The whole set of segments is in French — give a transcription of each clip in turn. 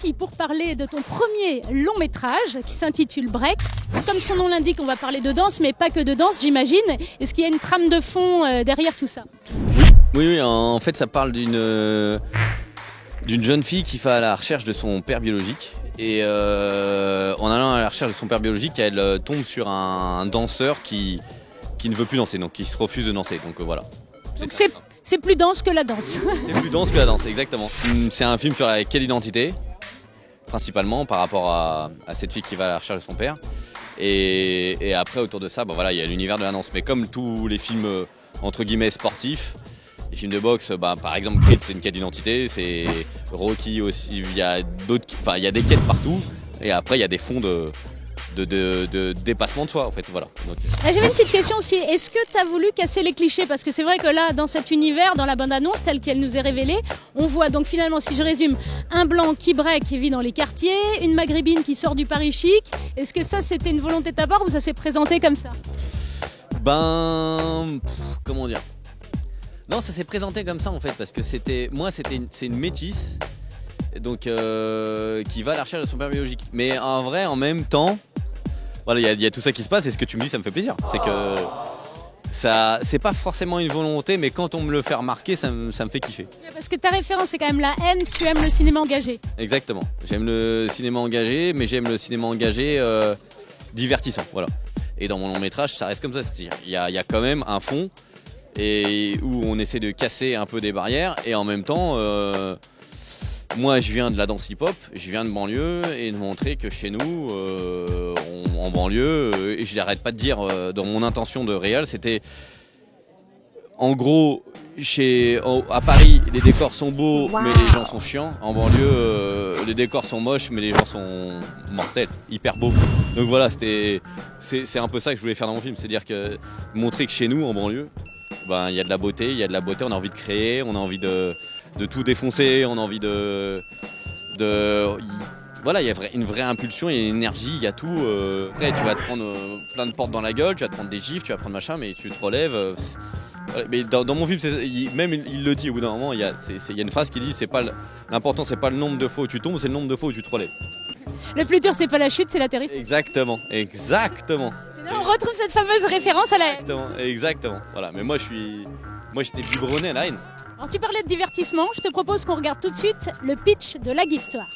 ici pour parler de ton premier long métrage qui s'intitule Break. Comme son nom l'indique, on va parler de danse, mais pas que de danse, j'imagine. Est-ce qu'il y a une trame de fond derrière tout ça ? Oui, en fait ça parle d'une jeune fille qui va à la recherche de son père biologique. Et en allant à la recherche de son père biologique, elle tombe sur un danseur qui ne veut plus danser, donc qui se refuse de danser. Donc voilà. Donc c'est plus dense que la danse. C'est plus dense que la danse, exactement. C'est un film sur la quelle identité, principalement par rapport à cette fille qui va à la recherche de son père. Et après, autour de ça, il y a l'univers de la danse. Mais comme tous les films, entre guillemets, sportifs, les films de boxe, par exemple, Creed, c'est une quête d'identité. C'est Rocky aussi, il y a des quêtes partout. Et après, il y a des fonds de dépassement de soi, en fait. Voilà. Donc, j'avais une petite question aussi. Est-ce que tu as voulu casser les clichés ? Parce que c'est vrai que là, dans cet univers, dans la bande-annonce telle qu'elle nous est révélée, on voit donc finalement, si je résume, un blanc qui break, qui vit dans les quartiers, une maghrébine qui sort du Paris chic. Est-ce que ça, c'était une volonté de ta part ou ça s'est présenté comme ça ? Comment dire ? Non, ça s'est présenté comme ça en fait, parce que c'est une métisse, donc qui va à la recherche de son père biologique. Mais en vrai, en même temps, voilà, il y a tout ça qui se passe et ce que tu me dis, ça me fait plaisir. C'est que ça, c'est pas forcément une volonté, mais quand on me le fait remarquer, ça me fait kiffer. Parce que ta référence, c'est quand même la haine, tu aimes le cinéma engagé. Exactement. J'aime le cinéma engagé, mais j'aime le cinéma engagé divertissant. Voilà. Et dans mon long métrage, ça reste comme ça. C'est-à-dire, il y a quand même un fond et où on essaie de casser un peu des barrières et en même temps. Moi, je viens de la danse hip-hop, je viens de banlieue et de montrer que chez nous, en banlieue, et je n'arrête pas de dire dans mon intention de réal, c'était en gros, à Paris, les décors sont beaux, mais les gens sont chiants. En banlieue, les décors sont moches, mais les gens sont mortels, hyper beaux. Donc voilà, c'est un peu ça que je voulais faire dans mon film, c'est-à-dire que montrer que chez nous, en banlieue, il y a de la beauté, on a envie de créer, on a envie de tout défoncer, on a envie voilà, il y a une vraie impulsion, il y a une énergie, il y a tout. Après, tu vas te prendre plein de portes dans la gueule, tu vas te prendre des gifs, tu vas prendre machin, mais tu te relèves. Mais dans mon film, même il le dit au bout d'un moment, il y a une phrase qui dit l'important, c'est pas le nombre de fois où tu tombes, c'est le nombre de fois où tu te relèves. Le plus dur, c'est pas la chute, c'est l'atterrissage. Exactement. On retrouve cette fameuse référence à la haine. Exactement. Voilà, mais moi j'étais biberonné à la haine. Alors tu parlais de divertissement, je te propose qu'on regarde tout de suite le pitch de la Giftoire.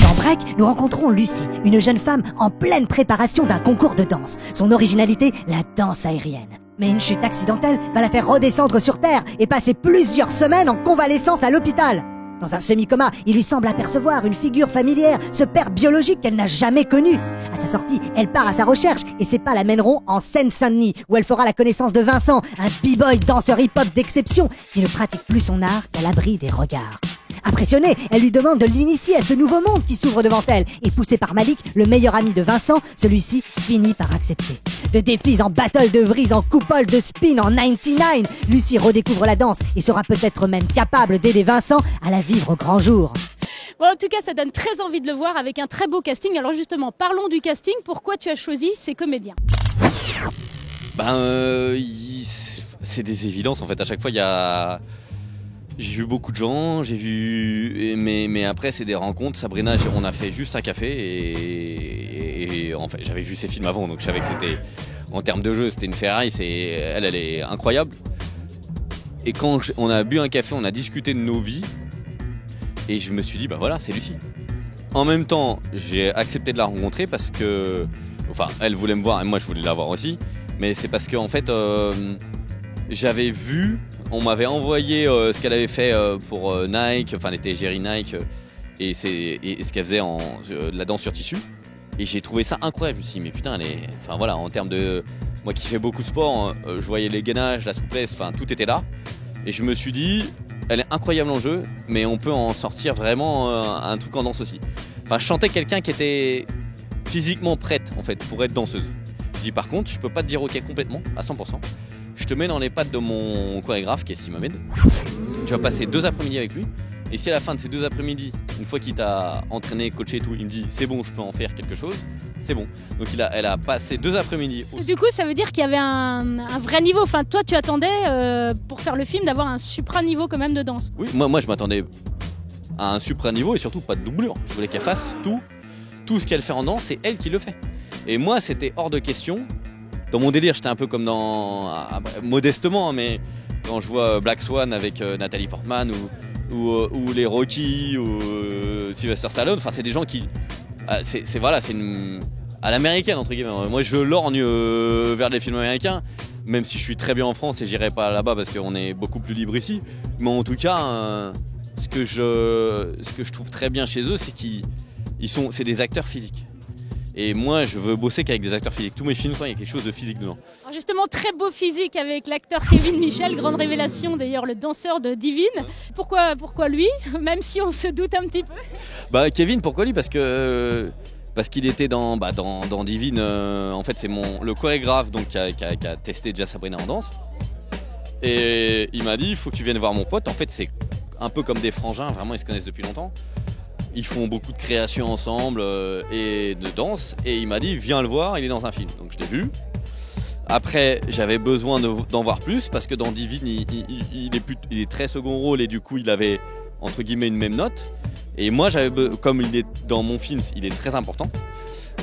Dans Break, nous rencontrons Lucie, une jeune femme en pleine préparation d'un concours de danse. Son originalité, la danse aérienne. Mais une chute accidentelle va la faire redescendre sur Terre et passer plusieurs semaines en convalescence à l'hôpital. Dans un semi-coma, il lui semble apercevoir une figure familière, ce père biologique qu'elle n'a jamais connu. À sa sortie, elle part à sa recherche et ses pas la mèneront en Seine-Saint-Denis, où elle fera la connaissance de Vincent, un b-boy danseur hip-hop d'exception qui ne pratique plus son art qu'à l'abri des regards. Impressionnée, elle lui demande de l'initier à ce nouveau monde qui s'ouvre devant elle. Et poussée par Malik, le meilleur ami de Vincent, celui-ci finit par accepter. De défis en battle de vrise, en coupole de spin, en 99, Lucie redécouvre la danse et sera peut-être même capable d'aider Vincent à la vivre au grand jour. Bon, en tout cas, ça donne très envie de le voir avec un très beau casting. Alors justement, parlons du casting. Pourquoi tu as choisi ces comédiens ? C'est des évidences en fait. À chaque fois, j'ai vu beaucoup de gens, mais après c'est des rencontres. Sabrina, on a fait juste un café et en fait j'avais vu ses films avant, donc je savais que c'était, en termes de jeu, c'était une Ferrari. Elle est incroyable. Et quand on a bu un café, on a discuté de nos vies et je me suis dit voilà, c'est Lucie. En même temps, j'ai accepté de la rencontrer parce que, elle voulait me voir et moi je voulais la voir aussi, mais c'est parce que en fait j'avais vu. On m'avait envoyé ce qu'elle avait fait pour Nike, elle était égérie Nike et ce qu'elle faisait la danse sur tissu. Et j'ai trouvé ça incroyable. Je me suis dit, mais putain, en termes de. Moi qui fais beaucoup de sport, je voyais les gainages, la souplesse, tout était là. Et je me suis dit, elle est incroyable en jeu, mais on peut en sortir vraiment un truc en danse aussi. Je chantais quelqu'un qui était physiquement prête en fait pour être danseuse. Je dis par contre, je peux pas te dire ok complètement, à 100%. Je te mets dans les pattes de mon chorégraphe qui est Simamed. Tu vas passer 2 après-midi avec lui. Et si à la fin de ces 2 après-midi, une fois qu'il t'a entraîné, coaché et tout, il me dit c'est bon, je peux en faire quelque chose, c'est bon. Donc elle a passé 2 après-midi. Du coup, ça veut dire qu'il y avait un vrai niveau. Toi, tu attendais pour faire le film d'avoir un supra niveau quand même de danse. Oui, moi je m'attendais à un suprême niveau et surtout pas de doublure. Je voulais qu'elle fasse tout ce qu'elle fait en danse, c'est elle qui le fait. Et moi, c'était hors de question. Dans mon délire, j'étais un peu comme modestement, mais quand je vois Black Swan avec Nathalie Portman ou les Rocky ou Sylvester Stallone, enfin c'est des gens qui, c'est à l'américaine entre guillemets. Moi, je lorgne vers les films américains, même si je suis très bien en France et j'irai pas là-bas parce qu'on est beaucoup plus libre ici. Mais en tout cas, ce que je trouve très bien chez eux, c'est c'est des acteurs physiques. Et moi, je veux bosser qu'avec des acteurs physiques. Tous mes films, il y a quelque chose de physique dedans. Alors justement, très beau physique avec l'acteur Kevin Michel, grande révélation d'ailleurs, le danseur de Divine. Pourquoi lui, même si on se doute un petit peu? Kevin, pourquoi lui? Parce qu'il était dans Divine. En fait, c'est le chorégraphe donc, qui a testé déjà Sabrina en danse. Et il m'a dit, il faut que tu viennes voir mon pote. En fait, c'est un peu comme des frangins, vraiment, ils se connaissent depuis longtemps. Ils font beaucoup de créations ensemble et de danse. Et il m'a dit, viens le voir, il est dans un film. Donc je l'ai vu. Après, j'avais besoin d'en voir plus parce que dans Divine, il est très second rôle et du coup, il avait entre guillemets une même note. Et moi, comme il est dans mon film, il est très important.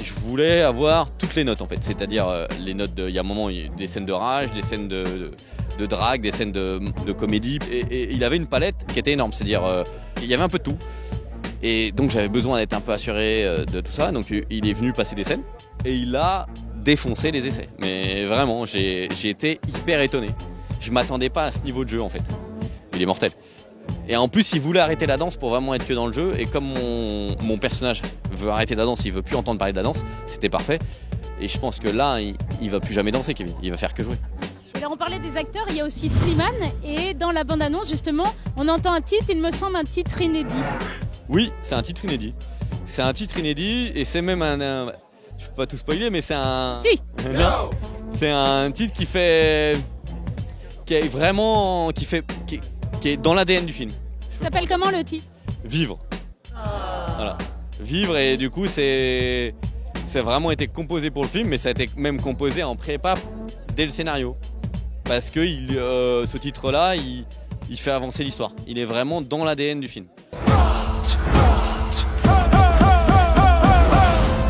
Je voulais avoir toutes les notes en fait, c'est-à-dire les notes il y a un moment, il y a des scènes de rage, des scènes de drague, des scènes de comédie. Et il avait une palette qui était énorme, c'est-à-dire il y avait un peu de tout. Et donc j'avais besoin d'être un peu assuré de tout ça. Donc il est venu passer des scènes et il a défoncé les essais. Mais vraiment, j'ai été hyper étonné. Je m'attendais pas à ce niveau de jeu en fait. Il est mortel. Et en plus, il voulait arrêter la danse pour vraiment être que dans le jeu. Et comme mon personnage veut arrêter la danse, il veut plus entendre parler de la danse, c'était parfait. Et je pense que là, il va plus jamais danser, Kevin. Il va faire que jouer. Alors on parlait des acteurs, il y a aussi Slimane. Et dans la bande-annonce, justement, on entend un titre, il me semble un titre inédit. Oui, c'est un titre inédit. C'est un titre inédit et c'est même un je peux pas tout spoiler, mais c'est un... Si. Non. C'est un titre qui est dans l'ADN du film. Ça s'appelle comment le titre? Vivre. Voilà. Vivre, et du coup c'est vraiment été composé pour le film, mais ça a été même composé en prépa dès le scénario. Parce que ce titre-là, il fait avancer l'histoire. Il est vraiment dans l'ADN du film.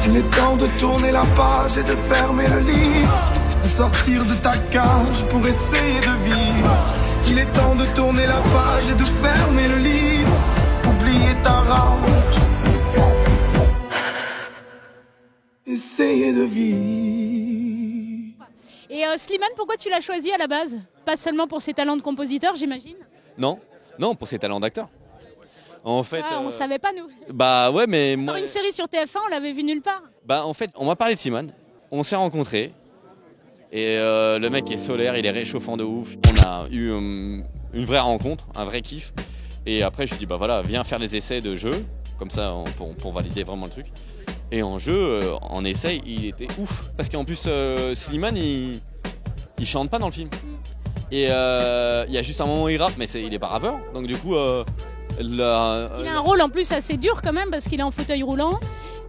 Il est temps de tourner la page et de fermer le livre, de sortir de ta cage pour essayer de vivre. Il est temps de tourner la page et de fermer le livre, oublier ta rage, essayer de vivre. Et Slimane, pourquoi tu l'as choisi à la base? Pas seulement pour ses talents de compositeur, j'imagine? Non, pour ses talents d'acteur. En fait, ça, on savait pas nous. Bah ouais, mais moi. Une série sur TF1, on l'avait vu nulle part. Bah en fait, on m'a parlé de Slimane, on s'est rencontrés et le mec est solaire, il est réchauffant de ouf. On a eu une vraie rencontre, un vrai kiff. Et après, je lui dis bah voilà, viens faire les essais de jeu, comme ça pour valider vraiment le truc. Et en jeu, en essai, il était ouf parce qu'en plus Slimane, il chante pas dans le film. Et il y a juste un moment où il rappe, mais il est pas rappeur, donc du coup. Il a un rôle en plus assez dur quand même parce qu'il est en fauteuil roulant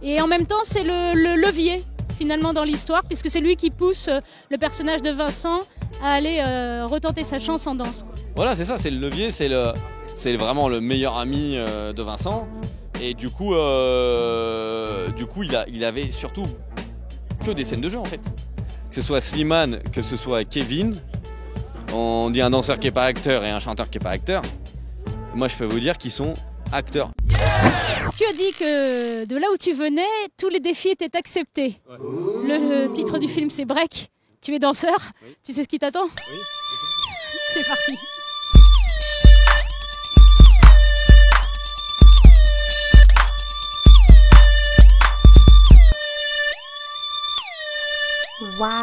et en même temps c'est le levier finalement dans l'histoire puisque c'est lui qui pousse le personnage de Vincent à aller retenter sa chance en danse. Voilà, c'est ça, c'est le levier, c'est vraiment le meilleur ami de Vincent et du coup il avait surtout que des scènes de jeu en fait. Que ce soit Slimane, que ce soit Kevin, on dit un danseur qui n'est pas acteur et un chanteur qui n'est pas acteur. Moi, je peux vous dire qu'ils sont acteurs. Tu as dit que de là où tu venais, tous les défis étaient acceptés. Ouais. Le titre du film, c'est Break. Tu es danseur. Oui. Tu sais ce qui t'attend? Oui. C'est parti. Wow.